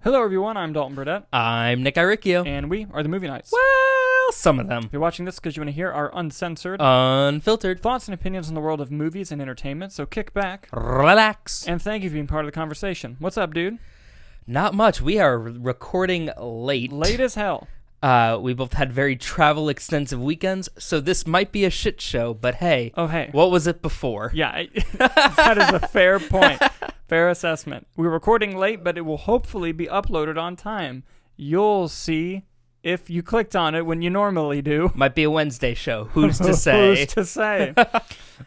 Hello, everyone. I'm Dalton Burdett. I'm Nick Iricchio. And we are the Movie Nights. Well, some of them. If you're watching this because you want to hear our uncensored, unfiltered thoughts and opinions on the world of movies and entertainment, so kick back, relax, and thank you for being part of the conversation. What's up, dude? Not much. We are recording late. Late as hell. We both had very travel-extensive weekends, so this might be a shit show, but hey. Oh, hey. What was it before? Yeah, that is a fair point. Fair assessment. We're recording late, but it will hopefully be uploaded on time. You'll see if you clicked on it when you normally do. Might be a Wednesday show. Who's to say? Who's to say?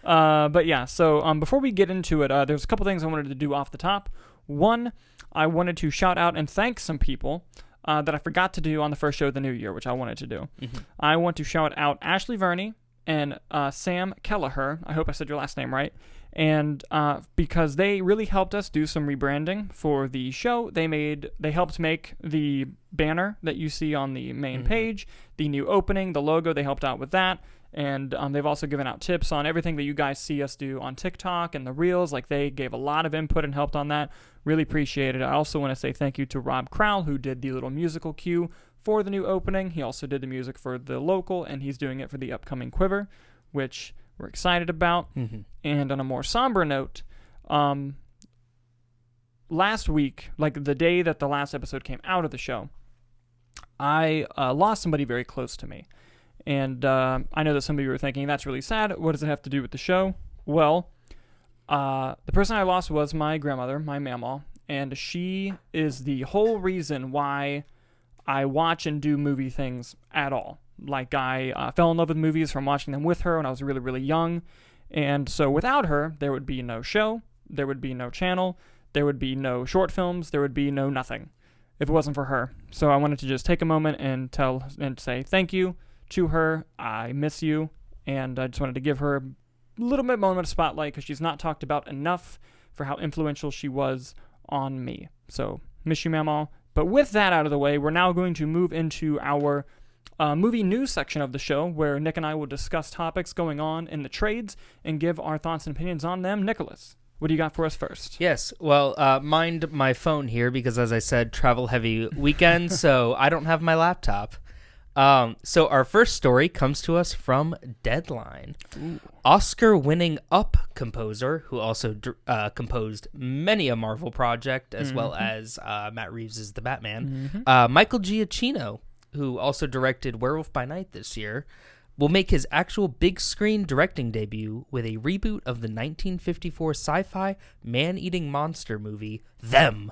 But yeah, so before we get into it, there's a couple things I wanted to do off the top. One, I wanted to shout out and thank some people that I forgot to do on the first show of the new year, which I wanted to do. Mm-hmm. I want to shout out Ashley Verney and Sam Kelleher. I hope I said your last name right. And because they really helped us do some rebranding for the show. They helped make the banner that you see on the main page, the new opening, the logo. They helped out with that. And they've also given out tips on everything that you guys see us do on TikTok and the Reels. Like, they gave a lot of input and helped on that. Really appreciate it. I also want to say thank you to Rob Crowell, who did the little musical cue for the new opening. He also did the music for the local, and he's doing it for the upcoming Quiver, which we're excited about. Mm-hmm. And on a more somber note, last week, like the day that the last episode came out of the show, I lost somebody very close to me. And I know that some of you are thinking, that's really sad. What does it have to do with the show? Well, the person I lost was my grandmother, my Mamaw, and she is the whole reason why I watch and do movie things at all. Like, I fell in love with movies from watching them with her when I was really, really young. And so without her, there would be no show, there would be no channel, there would be no short films, there would be no nothing if it wasn't for her. So I wanted to just take a moment and say thank you to her. I miss you, and I just wanted to give her a little bit moment of spotlight because she's not talked about enough for how influential she was on me. So, miss you, Mamaw. But with that out of the way, we're now going to move into our movie news section of the show, where Nick and I will discuss topics going on in the trades and give our thoughts and opinions on them. Nicolas, what do you got for us first? Yes, well, mind my phone here because, as I said, travel-heavy weekend, so I don't have my laptop. So our first story comes to us from Deadline. Ooh. Oscar-winning Up composer, who also composed many a Marvel project, as well as Matt Reeves' The Batman, Michael Giacchino, who also directed Werewolf by Night this year, will make his actual big-screen directing debut with a reboot of the 1954 sci-fi man-eating monster movie, Them!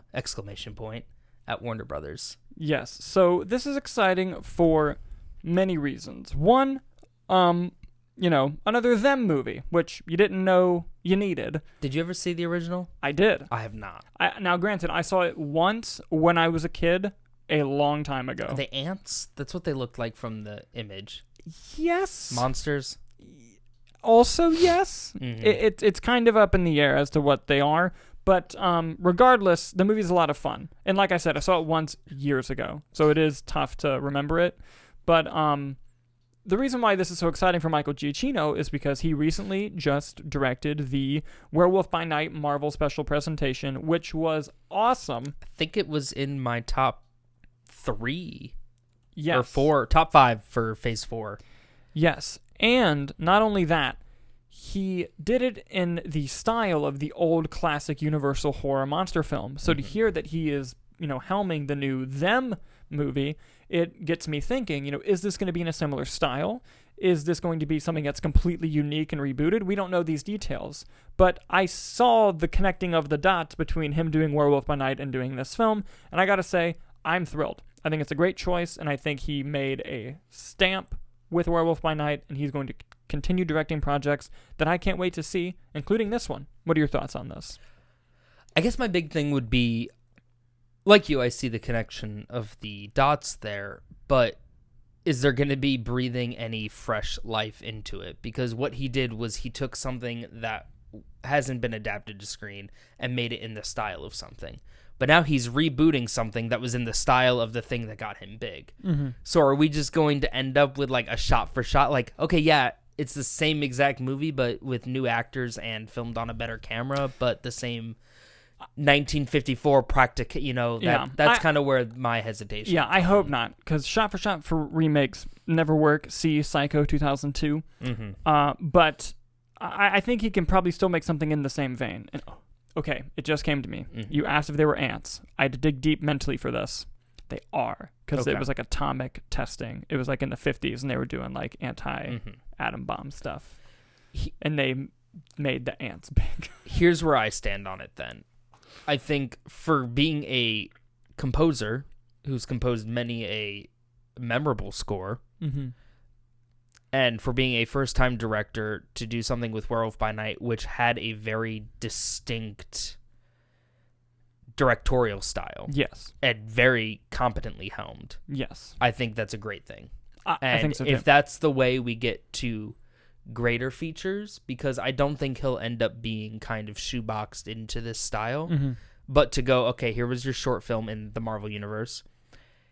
At Warner Brothers. Yes, so this is exciting for many reasons. One, another Them movie, which you didn't know you needed. Did you ever see the original? I did. I have not. Now, granted, I saw it once when I was a kid, a long time ago. Are they ants? That's what they looked like from the image. Yes. Monsters? Also, yes. Mm-hmm. It's kind of up in the air as to what they are. But regardless, the movie's a lot of fun. And like I said, I saw it once years ago, so it is tough to remember it. But the reason why this is so exciting for Michael Giacchino is because he recently just directed the Werewolf by Night Marvel special presentation, which was awesome. I think it was in my top 3. Yes. Or 4, top 5 for Phase 4. Yes, and not only that, he did it in the style of the old classic Universal horror monster film. So to hear that he is, helming the new Them movie, it gets me thinking, is this going to be in a similar style? Is this going to be something that's completely unique and rebooted? We don't know these details. But I saw the connecting of the dots between him doing Werewolf by Night and doing this film, and I gotta say, I'm thrilled. I think it's a great choice, and I think he made a stamp with Werewolf by Night, and he's going to continue directing projects that I can't wait to see, including this one. What are your thoughts on this? I guess my big thing would be, like you, I see the connection of the dots there, but is there going to be breathing any fresh life into it? Because what he did was he took something that hasn't been adapted to screen and made it in the style of something. But now he's rebooting something that was in the style of the thing that got him big. Mm-hmm. So are we just going to end up with like a shot for shot? Like, okay, yeah, it's the same exact movie, but with new actors and filmed on a better camera, but the same 1954 that's kind of where my hesitation. Yeah, I hope not, because shot for remakes never work. See Psycho 2002. But I think he can probably still make something in the same vein. And, okay, it just came to me. You asked if they were ants. I had to dig deep mentally for this. They are, because it was like atomic testing. It was like in the 50s, and they were doing like anti-atom bomb stuff. And they made the ants big. Here's where I stand on it then. I think for being a composer who's composed many a memorable score, and for being a first-time director to do something with Werewolf by Night, which had a very distinct directorial style. Yes. And very competently helmed. Yes. I think that's a great thing. I think so too. If that's the way we get to greater features, because I don't think he'll end up being kind of shoeboxed into this style, but to go, okay, here was your short film in the Marvel Universe.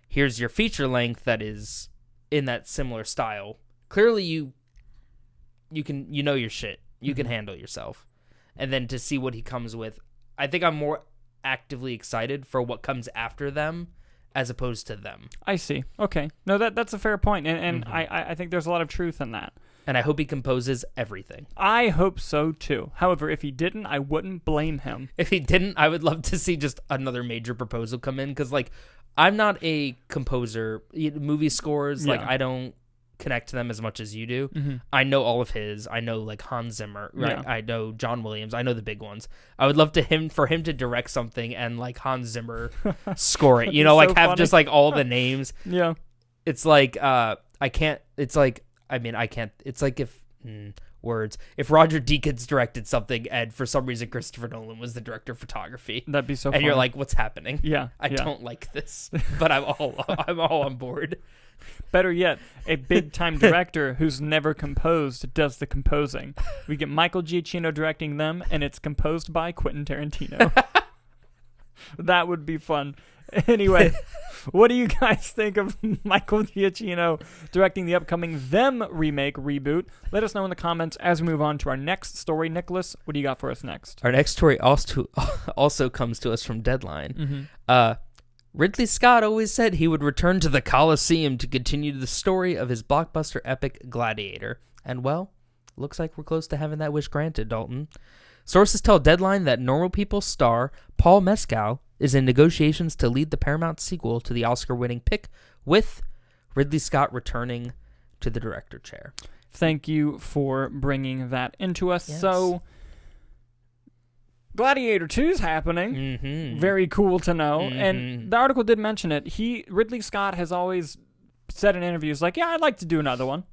Here's your feature length that is in that similar style. Clearly you know your shit. You can handle yourself. And then to see what he comes with, I think I'm more actively excited for what comes after them as opposed to them. I see. Okay. No, that's a fair point. And I think there's a lot of truth in that. And I hope he composes everything. I hope so too. However, if he didn't, I wouldn't blame him. If he didn't, I would love to see just another major proposal come in, because like I'm not a composer. Movie scores, like I don't connect to them as much as you do. I know all of his. I know like Hans Zimmer, right? Yeah. I know John Williams. I know the big ones. I would love for him to direct something and like Hans Zimmer score it. Like have just like all the names. Yeah. It's like I can't. It's like I can't. It's like if if Roger Deakins directed something and for some reason Christopher Nolan was the director of photography. That'd be so. And you're like, what's happening? Yeah. I don't like this, but I'm all on board. Better yet, a big-time director who's never composed does the composing. We get Michael Giacchino directing them, and it's composed by Quentin Tarantino. That would be fun. Anyway, what do you guys think of Michael Giacchino directing the upcoming Them remake reboot? Let us know in the comments as we move on to our next story. Nicolas, what do you got for us next? Our next story also comes to us from Deadline. Ridley Scott always said he would return to the Coliseum to continue the story of his blockbuster epic Gladiator. And, well, looks like we're close to having that wish granted, Dalton. Sources tell Deadline that Normal People star Paul Mescal is in negotiations to lead the Paramount sequel to the Oscar-winning pick, with Ridley Scott returning to the director chair. Thank you for bringing that into us. Yes. So, Gladiator 2 is happening. Very cool to know. And the article did mention it. Ridley Scott has always said in interviews, like, yeah, I'd like to do another one.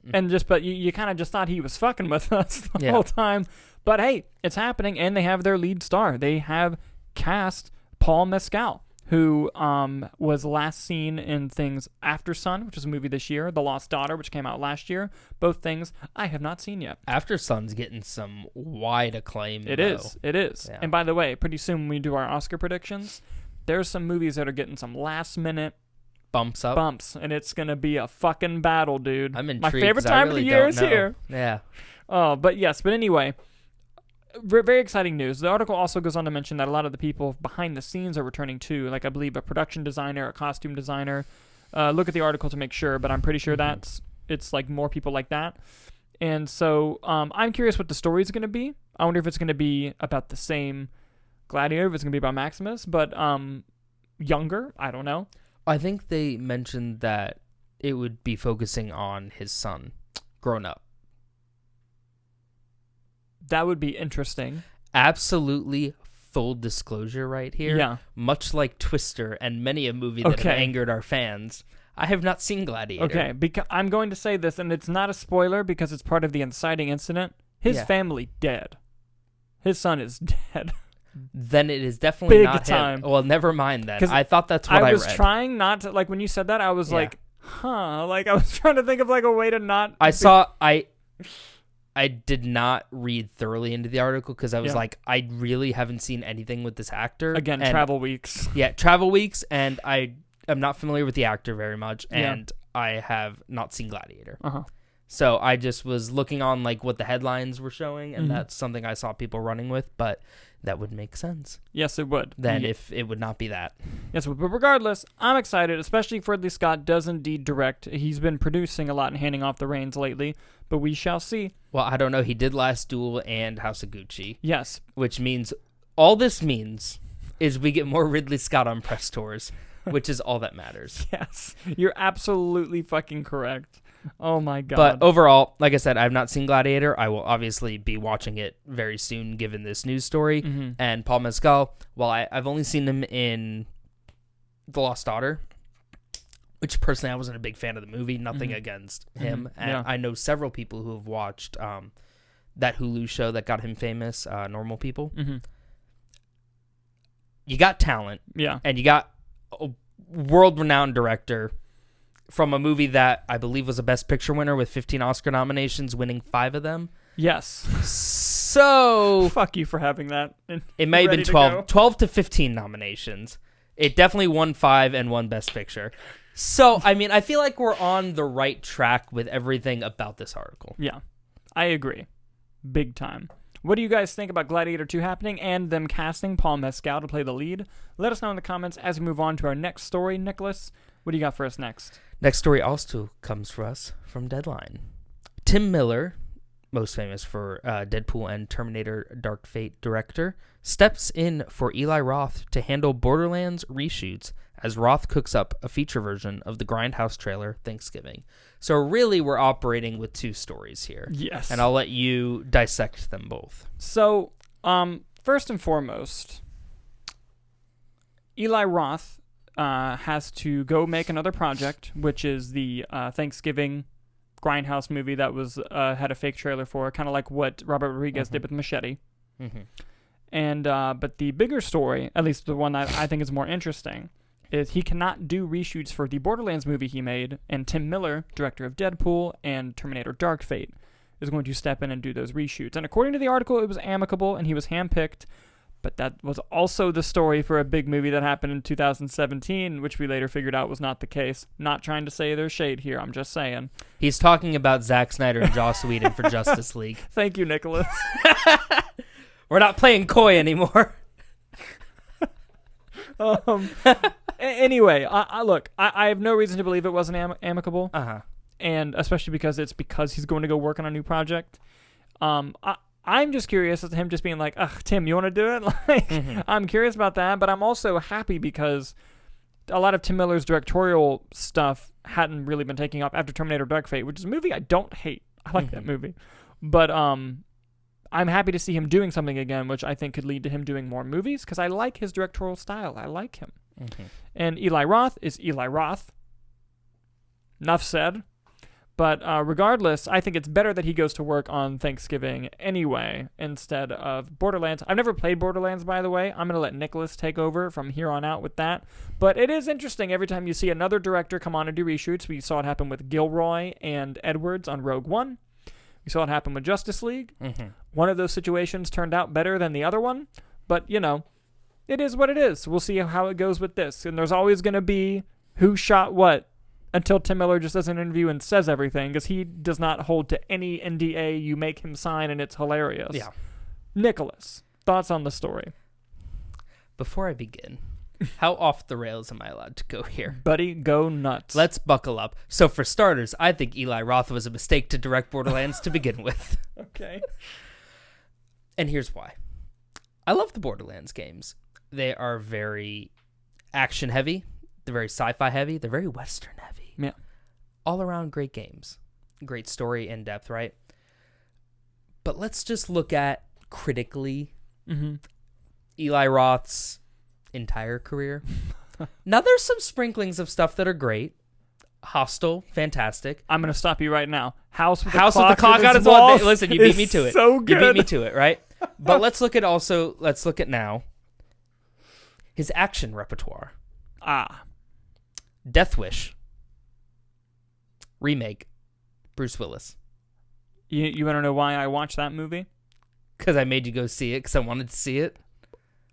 But you kind of just thought he was fucking with us the whole time. But hey, it's happening, and they have their lead star. They have cast Paul Mescal, who was last seen in things After Sun, which is a movie this year, The Lost Daughter, which came out last year. Both things I have not seen yet. After Sun's getting some wide acclaim. It is. Yeah. And by the way, pretty soon when we do our Oscar predictions, there's some movies that are getting some last-minute bumps, and it's going to be a fucking battle, dude. I'm intrigued. My favorite time of the year is here. Yeah. But anyway, very exciting news. The article also goes on to mention that a lot of the people behind the scenes are returning too, like I believe a production designer, a costume designer. Look at the article to make sure, but I'm pretty sure it's like more people like that. And so I'm curious what the story is going to be. I wonder if it's going to be about the same Gladiator, if it's going to be about Maximus, but younger. I don't know. I think they mentioned that it would be focusing on his son grown up. That would be interesting. Absolutely full disclosure right here. Yeah. Much like Twister and many a movie that have angered our fans, I have not seen Gladiator. Okay, because I'm going to say this, and it's not a spoiler because it's part of the inciting incident. His family dead. His son is dead. Then it is definitely Big not time. him. Well, never mind that. I thought that's what I read. I was trying not to, like when you said that, I was like, like I was trying to think of like a way to not. I did not read thoroughly into the article because I was like, I really haven't seen anything with this actor. Again, travel weeks. Yeah, travel weeks, and I am not familiar with the actor very much, and I have not seen Gladiator. So I just was looking on like what the headlines were showing, and that's something I saw people running with. But that would make sense. Yes, it would. Then if it would not be that. Yes, but regardless, I'm excited, especially if Ridley Scott does indeed direct. He's been producing a lot and handing off the reins lately, but we shall see. Well, I don't know. He did Last Duel and House of Gucci. Yes. Which means, all this means is we get more Ridley Scott on press tours, which is all that matters. Yes, you're absolutely fucking correct. Oh my God. But overall, like I said, I've not seen Gladiator. I will obviously be watching it very soon given this news story. Mm-hmm. And Paul Mescal, well, I've only seen him in The Lost Daughter, which personally I wasn't a big fan of the movie. Nothing against him. Mm-hmm. And I know several people who have watched that Hulu show that got him famous, Normal People. Mm-hmm. You got talent. Yeah. And you got a world-renowned director from a movie that I believe was a Best Picture winner with 15 Oscar nominations, winning 5 of them. Yes. So Fuck you for having that. It may have been Ready to 12 to 15 nominations. It definitely won 5 and won Best Picture. So, I mean, I feel like we're on the right track with everything about this article. Yeah, I agree. Big time. What do you guys think about Gladiator 2 happening and them casting Paul Mescal to play the lead? Let us know in the comments as we move on to our next story. Nicholas, what do you got for us next? Next story also comes for us from Deadline. Tim Miller, most famous for Deadpool and Terminator Dark Fate director, steps in for Eli Roth to handle Borderlands Reshoots as Roth cooks up a feature version of the Grindhouse trailer Thanksgiving. So really we're operating with 2 stories here. Yes. And I'll let you dissect them both. So, first and foremost, Eli Roth has to go make another project, which is the Thanksgiving Grindhouse movie that was had a fake trailer for, kind of like what Robert Rodriguez did with Machete. Mm-hmm. And but the bigger story, at least the one that I think is more interesting, is he cannot do reshoots for the Borderlands movie he made, and Tim Miller, director of Deadpool and Terminator Dark Fate, is going to step in and do those reshoots. And according to the article, it was amicable and he was handpicked, but that was also the story for a big movie that happened in 2017, which we later figured out was not the case. Not trying to say there's shade here, I'm just saying. He's talking about Zack Snyder and Joss Whedon for Justice League. Thank you, Nicholas. We're not playing coy anymore. Anyway, I have no reason to believe it wasn't amicable. Uh-huh. And especially because he's going to go work on a new project. I'm just curious as to him just being like, ugh, Tim, you want to do it? Like, I'm curious about that, but I'm also happy because a lot of Tim Miller's directorial stuff hadn't really been taking off after Terminator Dark Fate, which is a movie I don't hate. I like that movie. But I'm happy to see him doing something again, which I think could lead to him doing more movies, because I like his directorial style. I like him. And Eli Roth is Eli Roth. Enough said. But regardless, I think it's better that he goes to work on Thanksgiving anyway instead of Borderlands. I've never played Borderlands, by the way. I'm going to let Nicholas take over from here on out with that. But it is interesting every time you see another director come on and do reshoots. We saw it happen with Gilroy and Edwards on Rogue One. We saw it happen with Justice League. One of those situations turned out better than the other one. But, you know, it is what it is. We'll see how it goes with this. And there's always going to be who shot what until Tim Miller just does an interview and says everything, because he does not hold to any NDA you make him sign, and it's hilarious. Yeah. Nicholas, thoughts on the story? Before I begin, how off the rails am I allowed to go here? Buddy, go nuts. Let's buckle up. So for starters, I think Eli Roth was a mistake to direct Borderlands to begin with. Okay. And here's why. I love the Borderlands games. They are very action heavy. They're very sci-fi heavy. They're very Western heavy. Yeah. All around great games. Great story in depth, right? But let's just look at critically Eli Roth's entire career. Now, there's some sprinklings of stuff that are great. Hostel, fantastic. I'm going to stop you right now. House with the Clock on on its its wall. walls. Listen, you beat me to it. So good. You beat me to it, right? But let's look at now his action repertoire. Death Wish. Remake. Bruce Willis. You want to know why I watched that movie? Because I made you go see it because I wanted to see it.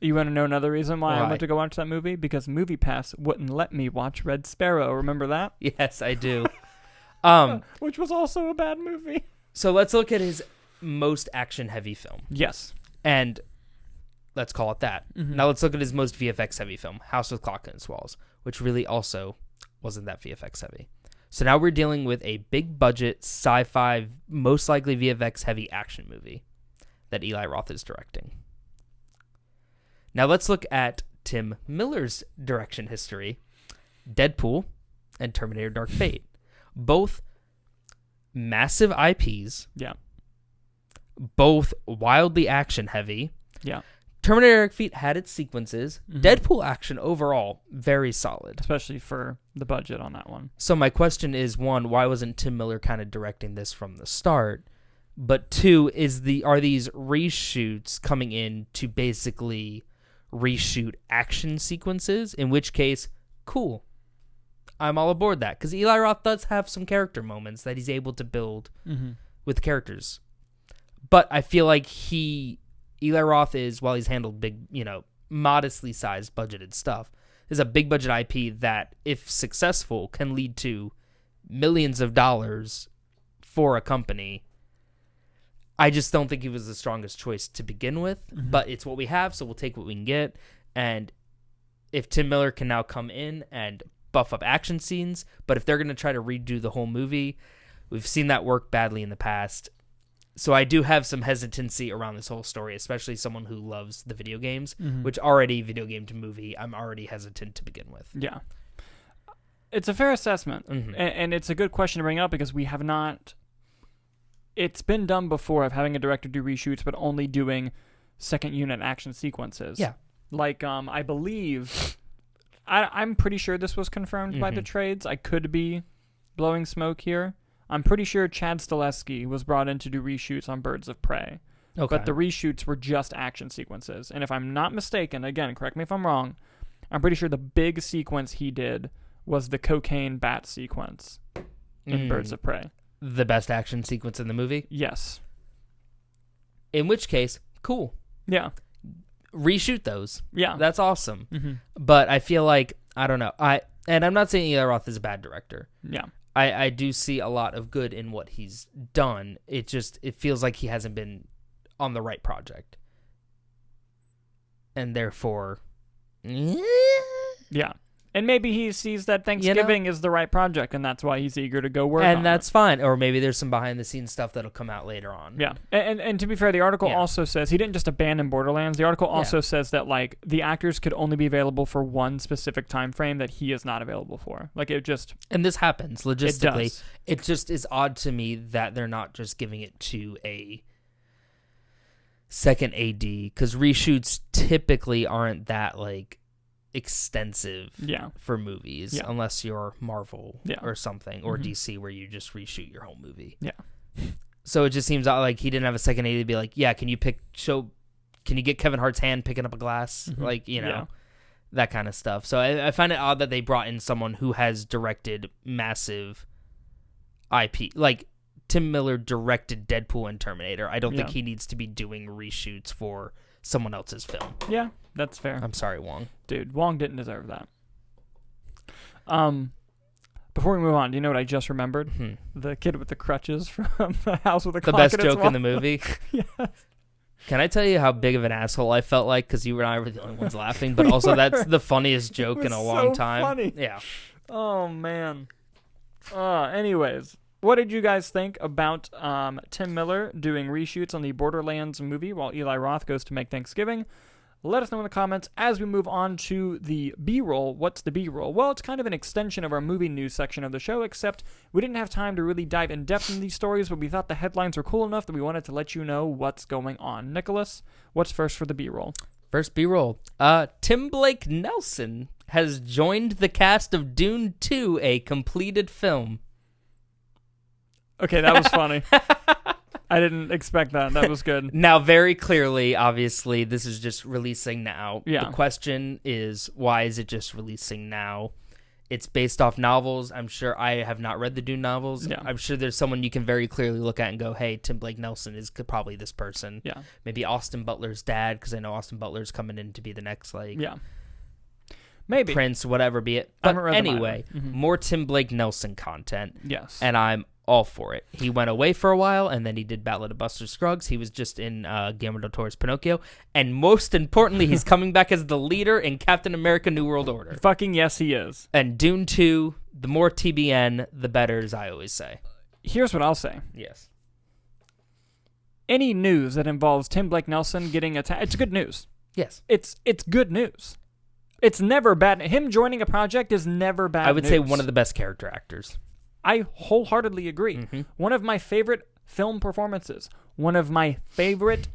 You want to know another reason why I Why? went to go watch that movie? Because MoviePass wouldn't let me watch Red Sparrow. Remember that? Yes, I do. Which was also a bad movie. So let's look at his most action-heavy film. Yes. And Let's call it that. Mm-hmm. Now let's look at his most VFX heavy film, House with Clock in its Walls, which really also wasn't that VFX heavy. So now we're dealing with a big budget sci-fi, most likely VFX heavy action movie that Eli Roth is directing. Now let's look at Tim Miller's direction history. Deadpool and Terminator Dark Fate. Both massive IPs. Yeah. Both wildly action heavy. Yeah. Terminator Dark Fate had its sequences. Mm-hmm. Deadpool action overall, very solid. Especially for the budget on that one. So my question is, one, why wasn't Tim Miller kind of directing this from the start? But two, are these reshoots coming in to basically reshoot action sequences? In which case, cool. I'm all aboard that. Because Eli Roth does have some character moments that he's able to build with characters. But I feel like Eli Roth is, while he's handled big, modestly sized budgeted stuff, is a big budget IP that, if successful, can lead to millions of dollars for a company. I just don't think he was the strongest choice to begin with, but it's what we have, so we'll take what we can get. And if Tim Miller can now come in and buff up action scenes, but if they're going to try to redo the whole movie, we've seen that work badly in the past. So I do have some hesitancy around this whole story, especially someone who loves the video games, which already video game to movie, I'm already hesitant to begin with. Yeah. It's a fair assessment, and it's a good question to bring up because we have not... It's been done before of having a director do reshoots, but only doing second unit action sequences. Yeah. Like, I believe... I'm pretty sure this was confirmed by the trades. I could be blowing smoke here. I'm pretty sure Chad Stileski was brought in to do reshoots on Birds of Prey. Okay. But the reshoots were just action sequences. And if I'm not mistaken, again, correct me if I'm wrong, I'm pretty sure the big sequence he did was the cocaine bat sequence in Birds of Prey. The best action sequence in the movie? Yes. In which case, cool. Yeah. Reshoot those. Yeah. That's awesome. But I feel like, I don't know. And I'm not saying Eli Roth is a bad director. Yeah. I do see a lot of good in what he's done. It feels like he hasn't been on the right project. And therefore, yeah. And maybe he sees that Thanksgiving is the right project, and that's why he's eager to go work on it. And that's fine. Or maybe there's some behind-the-scenes stuff that'll come out later on. Yeah. And to be fair, the article also says he didn't just abandon Borderlands. The article also says that, like, the actors could only be available for one specific time frame that he is not available for. Like, it just... And this happens, logistically. It does. It just is odd to me that they're not just giving it to a second AD, because reshoots typically aren't that, like... extensive for movies unless you're Marvel or something or DC where you just reshoot your whole movie. So it just seems like he didn't have a second AD to be like, can you get Kevin Hart's hand picking up a glass? Like, that kind of stuff. So I find it odd that they brought in someone who has directed massive IP. Like, Tim Miller directed Deadpool and Terminator. I don't think he needs to be doing reshoots for someone else's film. Yeah, that's fair. I'm sorry, Wong. Dude, Wong didn't deserve that. Before we move on, do you know what I just remembered? The kid with the crutches from the house with the clock. The best in its joke in the movie. Can I tell you how big of an asshole I felt like? Because you and I were the only ones laughing, but also that's the funniest joke in a long time. Funny. Yeah. Oh, man. Anyways, what did you guys think about Tim Miller doing reshoots on the Borderlands movie while Eli Roth goes to make Thanksgiving? Let us know in the comments as we move on to the B-roll. What's the B-roll? Well, it's kind of an extension of our movie news section of the show, except we didn't have time to really dive in depth into these stories, but we thought the headlines were cool enough that we wanted to let you know what's going on. Nicolas, what's first for the B-roll? First B-roll. Tim Blake Nelson has joined the cast of Dune 2, a completed film. Okay, that was funny. I didn't expect that. That was good. Now, very clearly, obviously, this is just releasing now. Yeah. The question is, why is it just releasing now? It's based off novels. I'm sure I have not read the Dune novels. Yeah. I'm sure there's someone you can very clearly look at and go, hey, Tim Blake Nelson is probably this person. Yeah. Maybe Austin Butler's dad, because I know Austin Butler's coming in to be the next, maybe Prince, whatever be it. But anyway, more Tim Blake Nelson content. Yes. And I'm all for it. He went away for a while, and then he did Ballad of Buster Scruggs. He was just in Guillermo del Toro's Pinocchio. And most importantly, he's coming back as the leader in Captain America New World Order. Fucking yes, he is. And Dune 2, the more TBN, the better, as I always say. Here's what I'll say. Yes. Any news that involves Tim Blake Nelson getting attacked, it's good news. Yes. It's good news. It's never bad. Him joining a project is never bad I would news. say one of the best character actors. I wholeheartedly agree. Mm-hmm. One of my favorite film performances. One of my favorite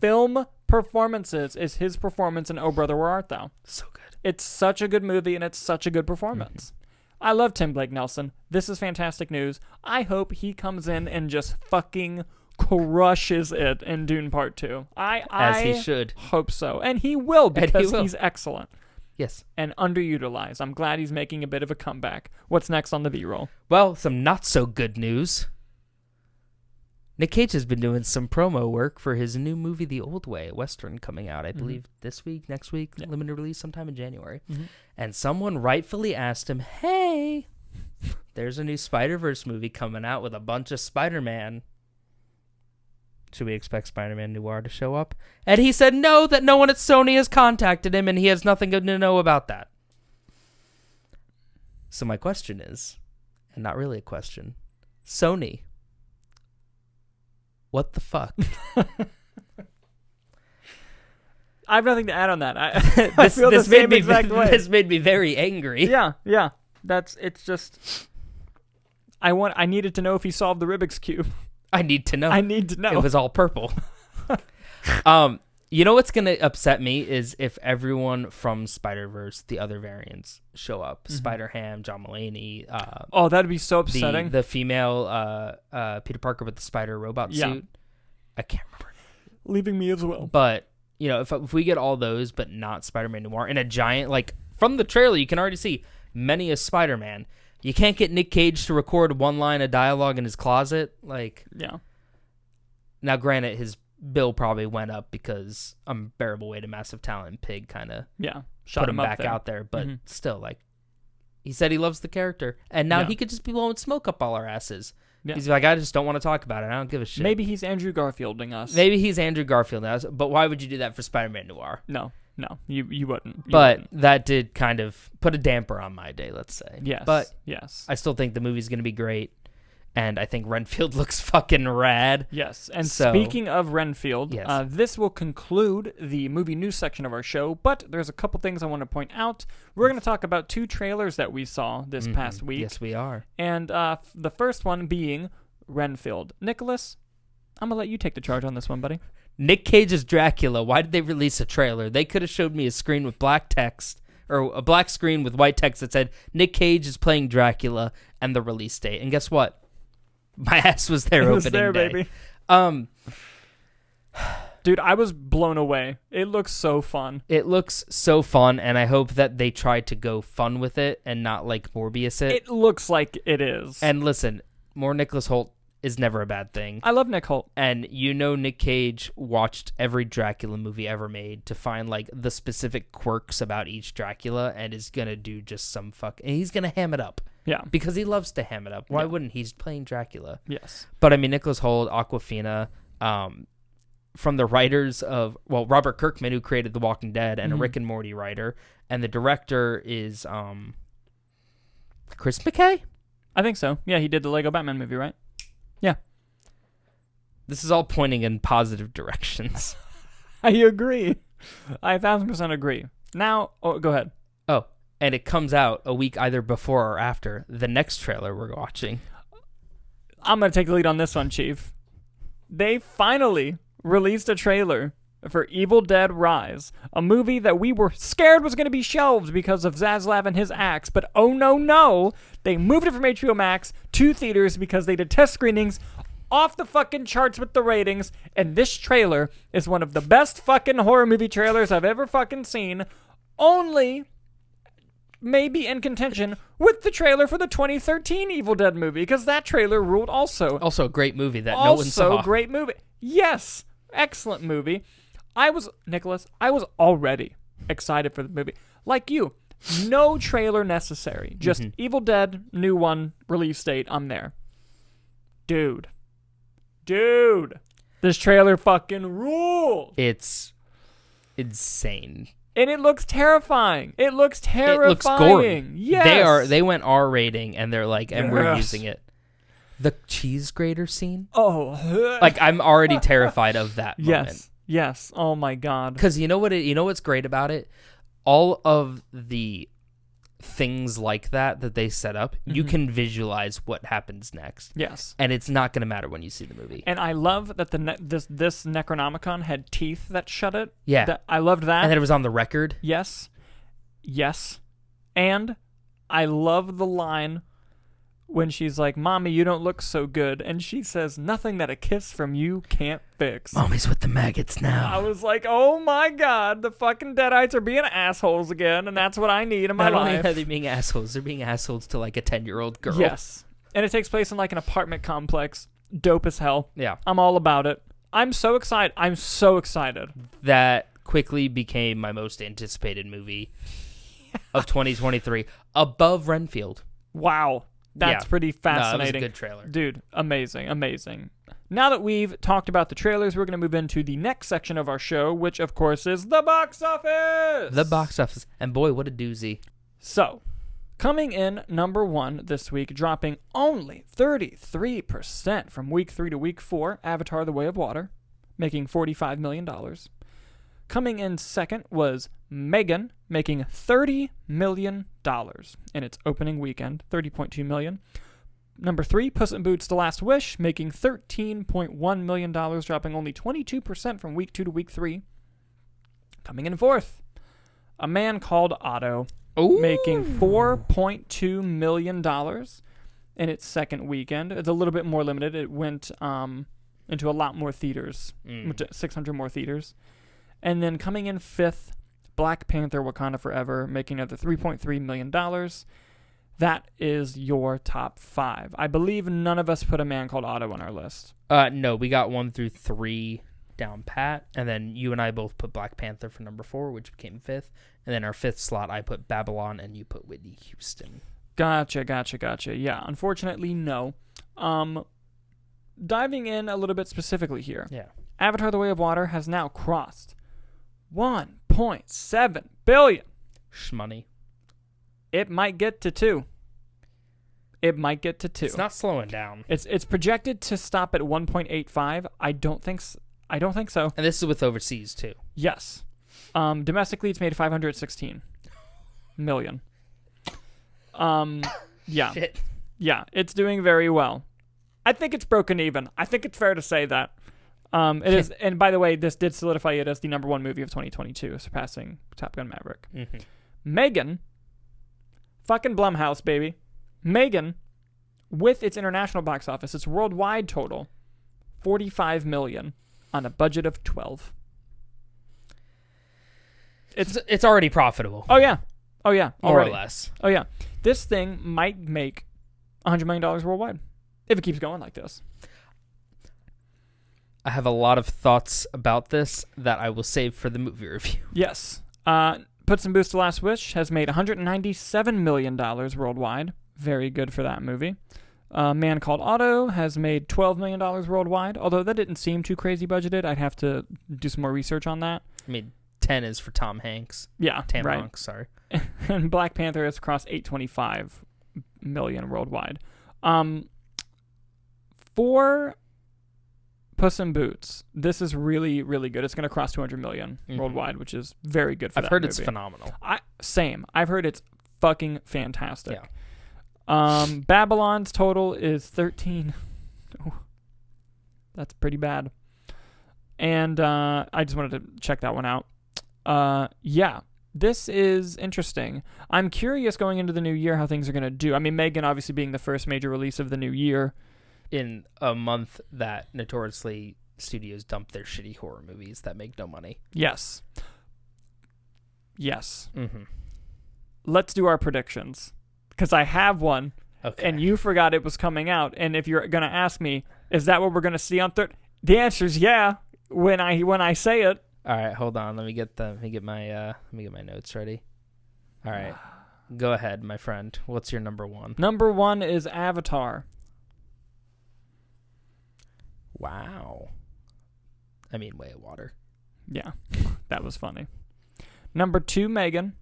film performances is his performance in Oh Brother, Where Art Thou? So good. It's such a good movie, and it's such a good performance. I love Tim Blake Nelson. This is fantastic news. I hope he comes in and just fucking crushes it in Dune Part 2. As he should. Hope so. And he will, because will. he's excellent. Yes. And underutilized. I'm glad he's making a bit of a comeback. What's next on the B-roll? Well, some not so good news. Nick Cage has been doing some promo work for his new movie, The Old Way, a Western coming out, I believe, this week, next week, limited release sometime in January. Mm-hmm. And someone rightfully asked him, hey, there's a new Spider-Verse movie coming out with a bunch of Spider-Man. Should we expect Spider-Man Noir to show up? And he said no, that no one at Sony has contacted him, and he has nothing to know about that. So my question is, and not really a question, Sony, what the fuck? I have nothing to add on that. I feel the same exact way. This made me very angry. Yeah. It's just, I needed to know if he solved the Rubik's Cube. I need to know. It was all purple. You know what's going to upset me is if everyone from Spider-Verse, the other variants, show up. Mm-hmm. Spider-Ham, John Mulaney. That'd be so upsetting. The female Peter Parker with the spider robot suit. I can't remember. Leaving me as well. But, you know, if we get all those, but not Spider-Man Noir, in a giant, like, from the trailer, you can already see many a Spider-Man. You can't get Nick Cage to record one line of dialogue in his closet. Like, yeah. Now, granted, his bill probably went up because Unbearable Weight of Massive Talent and Pig kind of put him back out there. But still, like, he said he loves the character. And now he could just be blowing smoke up all our asses. Yeah. He's like, I just don't want to talk about it. I don't give a shit. Maybe he's Andrew Garfielding us. But why would you do that for Spider-Man Noir? No, you wouldn't. That did kind of put a damper on my day, let's say. Yes. But yes, I still think the movie's going to be great. And I think Renfield looks fucking rad. Yes. And speaking of Renfield, this will conclude the movie news section of our show. But there's a couple things I want to point out. We're going to talk about 2 trailers that we saw this past week. Yes, we are. And the first one being Renfield. Nicolas, I'm going to let you take the charge on this one, buddy. Nick Cage's Dracula. Why did they release a trailer? They could have showed me a screen with black text, or a black screen with white text that said, Nick Cage is playing Dracula, and the release date. And guess what? My ass was there opening day. Baby. Dude, I was blown away. It looks so fun. It looks so fun, and I hope that they try to go fun with it and not like Morbius it. It looks like it is. And listen, more Nicholas Hoult is never a bad thing. I love Nick Hoult. And you know Nick Cage watched every Dracula movie ever made to find like the specific quirks about each Dracula and is going to do just some and he's going to ham it up. Yeah. Because he loves to ham it up. Why wouldn't he? He's playing Dracula. Yes. But I mean, Nicholas Hoult, Awkwafina, from the writers of, Robert Kirkman, who created The Walking Dead, and a Rick and Morty writer. And the director is Chris McKay? I think so. Yeah, he did the Lego Batman movie, right? Yeah. This is all pointing in positive directions. I agree. I 1,000% agree. Now, go ahead. Oh, and it comes out a week either before or after the next trailer we're watching. I'm going to take the lead on this one, Chief. They finally released a trailer for Evil Dead Rise, a movie that we were scared was going to be shelved because of Zaslav and his axe, but oh no, they moved it from HBO Max to theaters because they did test screenings off the fucking charts with the ratings, and this trailer is one of the best fucking horror movie trailers I've ever fucking seen, only maybe in contention with the trailer for the 2013 Evil Dead movie, because that trailer ruled also. Also a great movie that no one saw. Also great movie. Yes, excellent movie. Nicholas, I was already excited for the movie. Like you, no trailer necessary. Just Evil Dead, new one, release date, I'm there. Dude. This trailer fucking rules. It's insane. And it looks terrifying. It looks gory. Yes. They went R rating and they're like, and we're Yes. using it. The cheese grater scene? Oh. Like, I'm already terrified of that moment. Yes. Oh my God. Because you know what's great about it? All of the things like that they set up, you can visualize what happens next. Yes. And it's not going to matter when you see the movie. And I love that this Necronomicon had teeth that shut it. Yeah. I loved that. And then it was on the record. Yes. And I love the line when she's like, "Mommy, you don't look so good." And she says, "Nothing that a kiss from you can't fix." Mommy's with the maggots now. I was like, oh my God, the fucking Deadites are being assholes again, and that's what I need in my Not only life. are they being assholes, they're being assholes to like a 10-year-old girl. Yes. And it takes place in like an apartment complex. Dope as hell. Yeah. I'm all about it. I'm so excited. That quickly became my most anticipated movie of 2023, above Renfield. Wow. That's pretty fascinating. No, that was a good trailer. Dude, amazing. Now that we've talked about the trailers, we're going to move into the next section of our show, which, of course, is the box office. The box office. And boy, what a doozy. So, coming in number 1 this week, dropping only 33% from week 3 to week 4, Avatar: The Way of Water, making $45 million. Coming in second was Megan, making $30 million in its opening weekend, $30.2 million. Number 3, Puss in Boots: The Last Wish, making $13.1 million, dropping only 22% from week 2 to week 3. Coming in fourth, A Man Called Otto, making $4.2 million in its second weekend. It's a little bit more limited. It went into a lot more theaters, 600 more theaters. And then coming in fifth, Black Panther: Wakanda Forever, making another $3.3 million. That is your top 5. I believe none of us put A Man Called Otto on our list. No, we got 1 through 3 down pat, and then you and I both put Black Panther for number 4, which became 5th. And then our 5th slot, I put Babylon, and you put Whitney Houston. Gotcha. Yeah, unfortunately, no. Diving in a little bit specifically here. Yeah. Avatar: The Way of Water has now crossed 1.7 billion. Shmoney. It might get to 2. It's not slowing down. It's projected to stop at 1.85. I don't think so. And this is with overseas too. Yes. Domestically, it's made 516 million. Yeah. Shit. Yeah, it's doing very well. I think it's broken even. I think it's fair to say that. It is, and by the way, this did solidify it as the number 1 movie of 2022, surpassing Top Gun: Maverick. Mm-hmm. Megan, fucking Blumhouse, baby. Megan, with its international box office, its worldwide total, $45 million on a budget of 12. It's already profitable. Oh yeah, more already. or less. Oh yeah, this thing might make $100 million worldwide if it keeps going like this. I have a lot of thoughts about this that I will save for the movie review. Yes. Puss in Boots: The Last Wish has made $197 million worldwide. Very good for that movie. Man Called Otto has made $12 million worldwide, although that didn't seem too crazy budgeted. I'd have to do some more research on that. I mean, 10 is for Tom Hanks. Yeah, right. Hanks, sorry. And Black Panther has crossed $825 million worldwide. For Puss in Boots, this is really, really good. It's going to cross 200 million worldwide, which is very good for that movie. I've heard it's phenomenal. Same. I've heard it's fucking fantastic. Yeah. Babylon's total is 13. Oh, that's pretty bad. And I just wanted to check that one out. Yeah, this is interesting. I'm curious going into the new year how things are going to do. I mean, Megan obviously being the first major release of the new year. In a month that notoriously studios dump their shitty horror movies that make no money. Yes. Mm-hmm. Let's do our predictions. Because I have one, okay. And you forgot it was coming out. And if you're going to ask me, is that what we're going to see on third? The answer is yeah, when I say it. All right, hold on. Let me get my notes ready. All right. Go ahead, my friend. What's your number 1? Number 1 is Avatar. Wow. I mean, Way of Water. Yeah, that was funny. Number 2, Megan.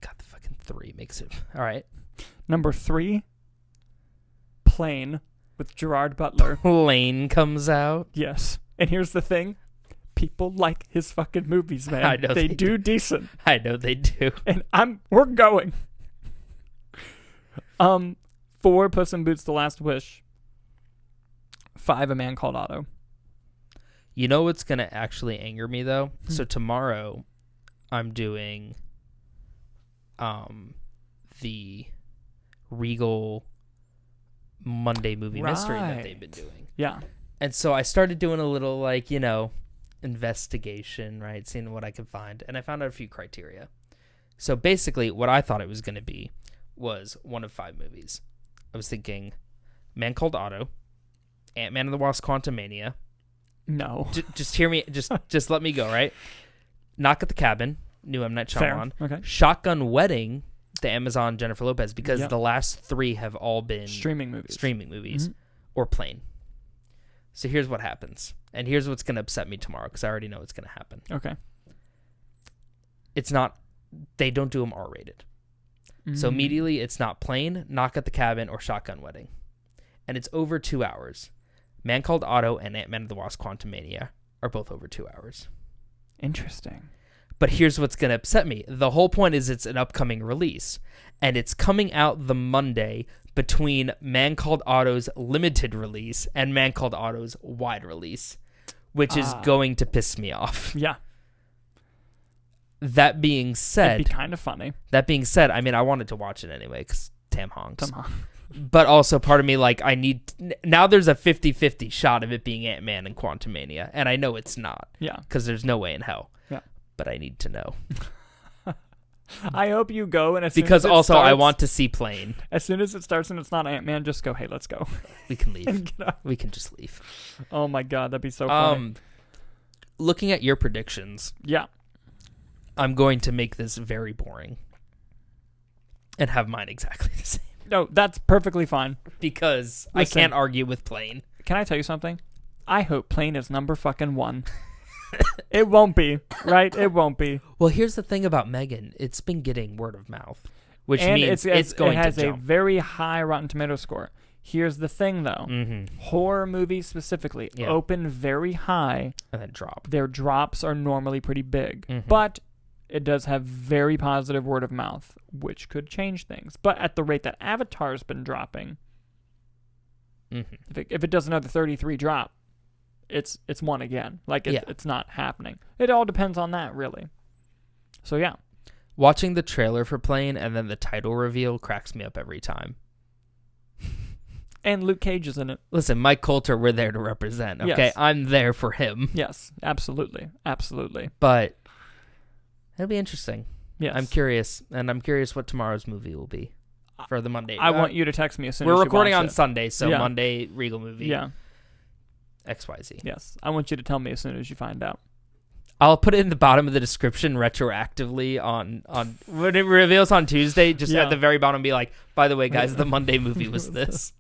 God, the fucking 3 makes it. All right. Number 3, Plane with Gerard Butler. Plane comes out. Yes. And here's the thing. People like his fucking movies, man. I know they do decent. I know they do. And we're going. 4, Puss in Boots: The Last Wish. 5, A Man Called Otto. You know what's going to actually anger me, though? So tomorrow, I'm doing the Regal Monday movie mystery that they've been doing. Yeah. And so I started doing a little, like, investigation, right? Seeing what I could find. And I found out a few criteria. So basically, what I thought it was going to be was one of 5 movies. I was thinking Man Called Otto, Ant-Man and the Wasp: Quantumania. No. Just hear me. Just let me go, right? Knock at the Cabin, new M. Night Shyamalan. Fair. Okay. Shotgun Wedding, the Amazon Jennifer Lopez, because the last 3 have all been streaming movies. Mm-hmm. Or Plane. So here's what happens. And here's what's going to upset me tomorrow, because I already know what's going to happen. Okay. It's not, they don't do them R-rated. So immediately it's not Plane, Knock at the Cabin, or Shotgun Wedding. And it's over 2 hours. Man Called Otto and Ant-Man and the Wasp: Quantumania are both over 2 hours. Interesting. But here's what's going to upset me. The whole point is it's an upcoming release. And it's coming out the Monday between Man Called Otto's limited release and Man Called Otto's wide release, which is going to piss me off. Yeah. That being said... It'd be kind of funny. That being said, I mean, I wanted to watch it anyway because Tam honks. But also part of me, like, I need... Now there's a 50-50 shot of it being Ant-Man and Quantumania, and I know it's not. Yeah. Because there's no way in hell. Yeah. But I need to know. I hope you go, and because also starts, I want to see Plane. As soon as it starts and it's not Ant-Man, just go, hey, let's go. We can leave. We can just leave. Oh my god, that'd be so funny. Looking at your predictions, yeah, I'm going to make this very boring and have mine exactly the same. No, that's perfectly fine. Because listen, I can't argue with Plane. Can I tell you something? I hope Plane is number fucking 1. It won't be, right? It won't be. Well, here's the thing about Megan. It's been getting word of mouth, which means it's going to jump. It has a very high Rotten Tomato score. Here's the thing, though. Mm-hmm. Horror movies specifically open very high. And then drop. Their drops are normally pretty big. Mm-hmm. But it does have very positive word of mouth, which could change things. But at the rate that Avatar's been dropping, if it does another 33 drop, it's 1 again. Like, it's not happening. It all depends on that, really. So, yeah. Watching the trailer for Plane and then the title reveal cracks me up every time. And Luke Cage is in it. Listen, Mike Coulter, we're there to represent, okay? Yes. I'm there for him. Yes, absolutely. Absolutely. But it'll be interesting. Yes. I'm curious, and I'm curious what tomorrow's movie will be for the Monday. I want you to text me as soon as you We're recording watch on it. Sunday, so Monday, Regal movie. Yeah. XYZ. Yes. I want you to tell me as soon as you find out. I'll put it in the bottom of the description retroactively on when it reveals on Tuesday, just at the very bottom be like, by the way, guys, the Monday movie was this.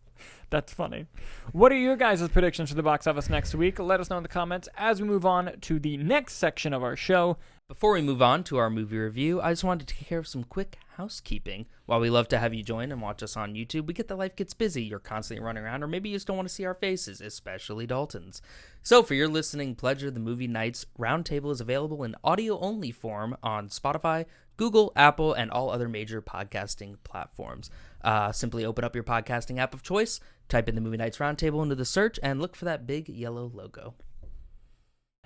That's funny. What are your guys' predictions for the box office next week? Let us know in the comments as we move on to the next section of our show. Before we move on to our movie review, I just wanted to take care of some quick housekeeping. While we love to have you join and watch us on YouTube, we get that life gets busy. You're constantly running around, or maybe you just don't want to see our faces, especially Dalton's. So for your listening pleasure, the Movie Nights Roundtable is available in audio-only form on Spotify, Google, Apple, and all other major podcasting platforms. Simply open up your podcasting app of choice, type in the Movie Nights Roundtable into the search, and look for that big yellow logo.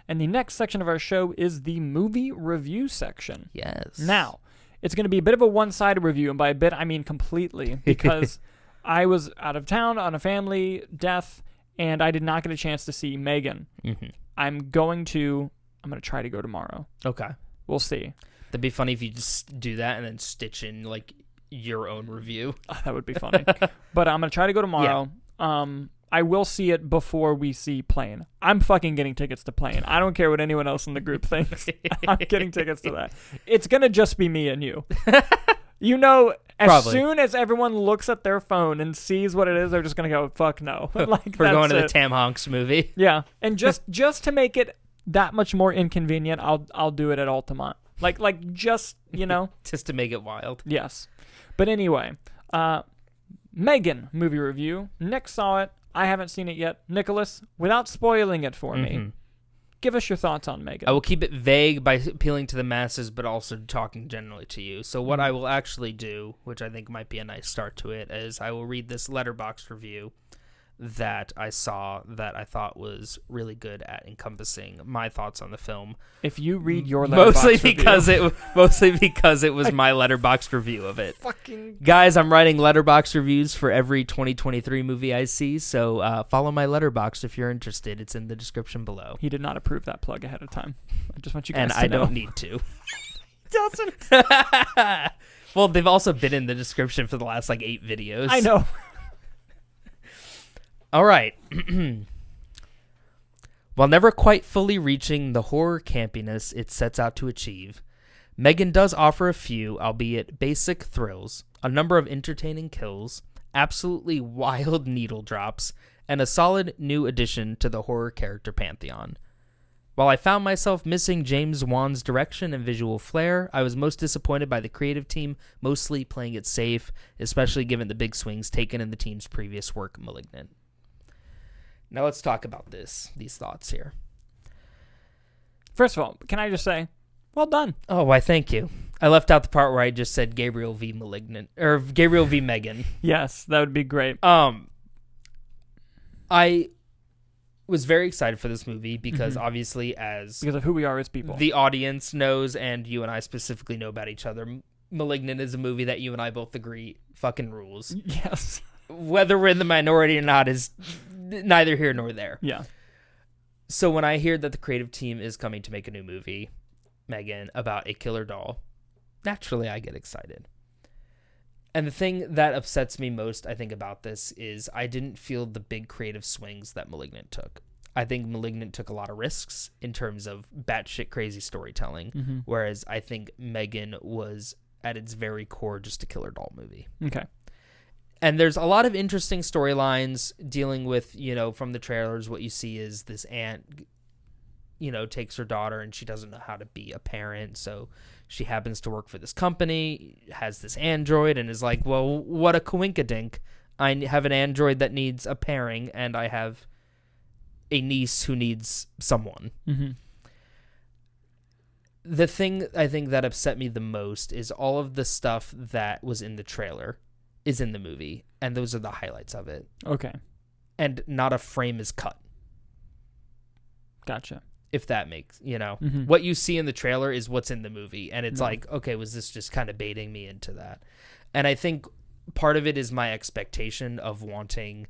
And the next section of our show is the movie review section. Yes. Now, it's going to be a bit of a one-sided review, and by a bit, I mean completely, because I was out of town on a family death, and I did not get a chance to see Megan. Mm-hmm. I'm going to try to go tomorrow. Okay. We'll see. That'd be funny if you just do that and then stitch in, like, your own review. That would be funny. But I'm going to try to go tomorrow. Yeah. I will see it before we see Plane. I'm fucking getting tickets to Plane. I don't care what anyone else in the group thinks. I'm getting tickets to that. It's going to just be me and you. You know, As soon as everyone looks at their phone and sees what it is, they're just gonna go, "Fuck no!" Like we're going to the Tam Honks movie. Yeah, and just to make it that much more inconvenient, I'll do it at Altamont. Like just just to make it wild. Yes, but anyway, Megan movie review. Nick saw it. I haven't seen it yet. Nicolas, without spoiling it for me, give us your thoughts on Megan. I will keep it vague by appealing to the masses, but also talking generally to you. So what I will actually do, which I think might be a nice start to it, is I will read this Letterboxd review that I saw that I thought was really good at encompassing my thoughts on the film. If you read your Letterboxd mostly because it was my Letterboxd review of it. Guys, I'm writing Letterboxd reviews for every 2023 movie I see, so follow my Letterboxd if you're interested. It's in the description below. He did not approve that plug ahead of time. I just want you guys to know. And I don't need to. Doesn't. Well, they've also been in the description for the last 8 videos. I know. All right. While never quite fully reaching the horror campiness it sets out to achieve, Megan does offer a few, albeit basic, thrills, a number of entertaining kills, absolutely wild needle drops, and a solid new addition to the horror character pantheon. While I found myself missing James Wan's direction and visual flair, I was most disappointed by the creative team mostly playing it safe, especially given the big swings taken in the team's previous work, Malignant. Now let's talk about these thoughts here. First of all, can I just say, well done. Oh, why thank you. I left out the part where I just said Gabriel v. Malignant, or Gabriel v. Megan. Yes, that would be great. I was very excited for this movie because obviously because of who we are as people. The audience knows, and you and I specifically know about each other. Malignant is a movie that you and I both agree fucking rules. Yes. Whether we're in the minority or not is neither here nor there. Yeah. So when I hear that the creative team is coming to make a new movie, Megan, about a killer doll, naturally I get excited. And the thing that upsets me most, I think, about this is I didn't feel the big creative swings that Malignant took. I think Malignant took a lot of risks in terms of batshit crazy storytelling, whereas I think Megan was, at its very core, just a killer doll movie. Okay. And there's a lot of interesting storylines dealing with, from the trailers, what you see is this aunt, takes her daughter and she doesn't know how to be a parent. So she happens to work for this company, has this android, and is like, well, what a coinkadink. I have an android that needs a pairing, and I have a niece who needs someone. Mm-hmm. The thing I think that upset me the most is all of the stuff that was in the trailer is in the movie, and those are the highlights of it. Okay. And not a frame is cut. Gotcha. If that makes, what you see in the trailer is what's in the movie, and it's like, okay, was this just kind of baiting me into that? And I think part of it is my expectation of wanting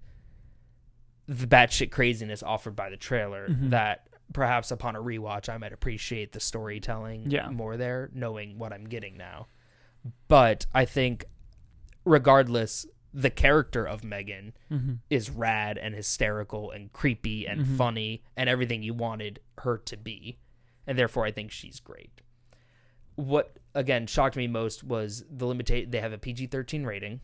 the batshit craziness offered by the trailer, that perhaps upon a rewatch I might appreciate the storytelling more there, knowing what I'm getting now. But I think regardless, the character of Megan is rad and hysterical and creepy and funny and everything you wanted her to be. And therefore, I think she's great. What, again, shocked me most was they have a PG-13 rating,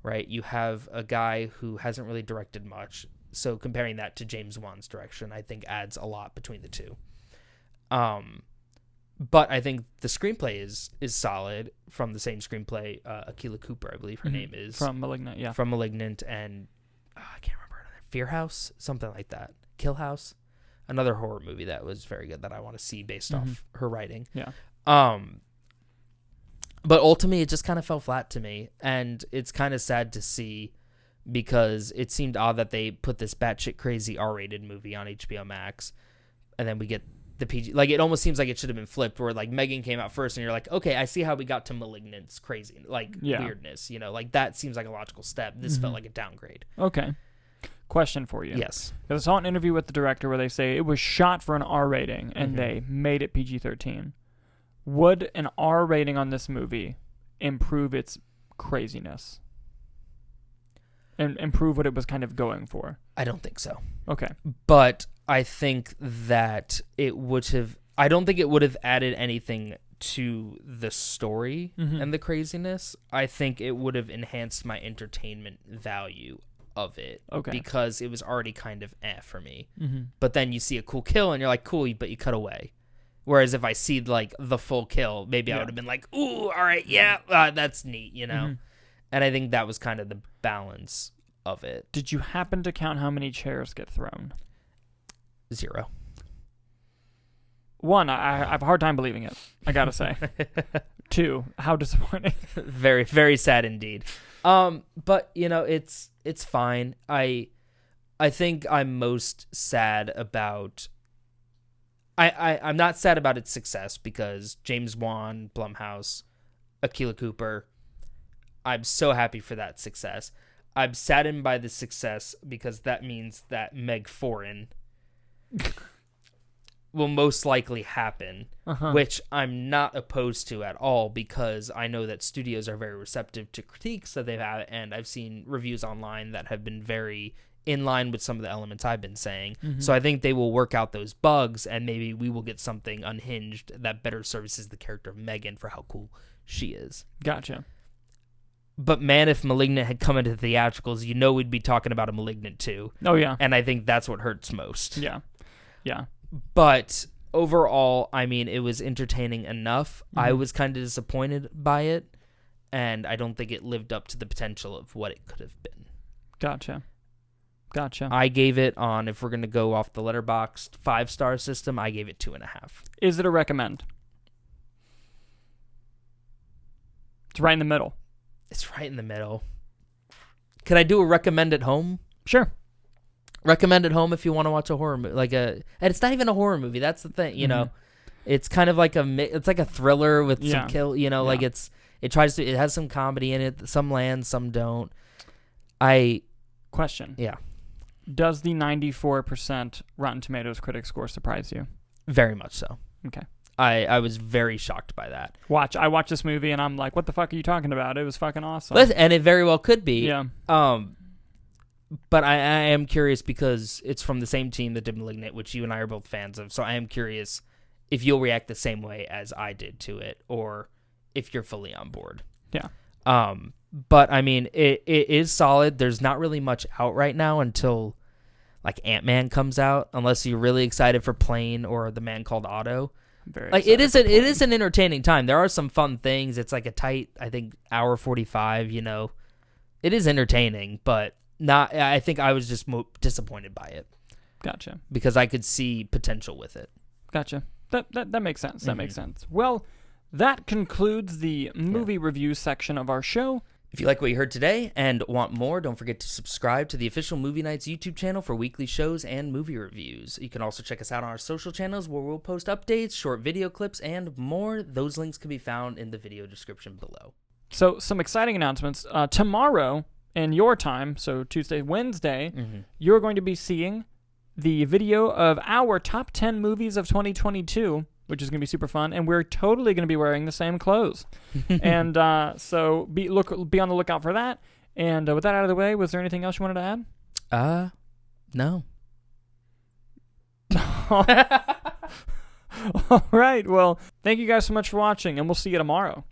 right? You have a guy who hasn't really directed much. So comparing that to James Wan's direction, I think adds a lot between the two. But I think the screenplay is solid from the same screenplay. Akilah Cooper, I believe her name is. From Malignant, yeah. From Malignant and I can't remember another. Fear House? Something like that. Kill House? Another horror movie that was very good that I want to see based off her writing. Yeah. But ultimately, it just kind of fell flat to me. And it's kind of sad to see because it seemed odd that they put this batshit crazy R-rated movie on HBO Max. And then we get the PG, it almost seems like it should have been flipped where Megan came out first and you're like, okay, I see how we got to Malignant's crazy, weirdness, that seems like a logical step. This felt like a downgrade. Okay. Question for you. Yes. Because I saw an interview with the director where they say it was shot for an R rating and they made it PG-13. Would an R rating on this movie improve its craziness? And improve what it was kind of going for? I don't think so. Okay. But I think that I don't think it would have added anything to the story and the craziness, I think it would have enhanced my entertainment value of it. Okay. Because it was already kind of for me. But then you see a cool kill and you're like, cool, but you cut away. Whereas if I see like the full kill, maybe I would have been like, ooh, all right, that's neat, you know? And I think that was kind of the balance of it. Did you happen to count how many chairs get thrown? 0. 1, I have a hard time believing it, I gotta say. 2, how disappointing. Very, very sad indeed. But you know, it's fine. I think I'm most sad about. I'm not sad about its success because James Wan, Blumhouse, Akilah Cooper. I'm so happy for that success. I'm saddened by the success because that means that Meg Foreign will most likely happen, which I'm not opposed to at all because I know that studios are very receptive to critiques that they've had, and I've seen reviews online that have been very in line with some of the elements I've been saying. So I think they will work out those bugs, and maybe we will get something unhinged that better services the character of Megan for how cool she is. Gotcha. But man, if Malignant had come into theatricals, you know we'd be talking about a Malignant too. Oh, yeah. And I think that's what hurts most. Yeah. Yeah. But overall, I mean, it was entertaining enough. I was kind of disappointed by it, and I don't think it lived up to the potential of what it could have been. Gotcha. I gave it on, if we're going to go off the Letterboxd 5-star system, I gave it 2.5. Is it a recommend? It's right in the middle. It's right in the middle. Could I do a recommend at home? Sure. Recommend at home if you want to watch a horror movie, and it's not even a horror movie. That's the thing, you know. It's kind of like it's like a thriller with some kill, you know. Like it has some comedy in it. Some land, some don't. Question. Yeah. Does the 94% Rotten Tomatoes critic score surprise you? Very much so. Okay. I was very shocked by that. I watched this movie and I'm like, what the fuck are you talking about? It was fucking awesome. And it very well could be. Yeah. But I am curious because it's from the same team that did Malignant, which you and I are both fans of. So I am curious if you'll react the same way as I did to it, or if you're fully on board. Yeah. But I mean, it is solid. There's not really much out right now until like Ant-Man comes out, unless you're really excited for Plane or The Man Called Otto. Like it is an entertaining time. There are some fun things. It's like a tight, I think, hour 45. You know, it is entertaining, but not. I think I was just disappointed by it. Gotcha. Because I could see potential with it. Gotcha. That makes sense. That makes sense. Well, that concludes the movie review section of our show. If you like what you heard today and want more, don't forget to subscribe to the official Movie Nights YouTube channel for weekly shows and movie reviews. You can also check us out on our social channels where we'll post updates, short video clips, and more. Those links can be found in the video description below. So, some exciting announcements. Tomorrow, in your time, so Tuesday, Wednesday, you're going to be seeing the video of our top 10 movies of 2022, which is going to be super fun, and we're totally going to be wearing the same clothes. And so be on the lookout for that. And with that out of the way, was there anything else you wanted to add? No. All right, well, thank you guys so much for watching, and we'll see you tomorrow.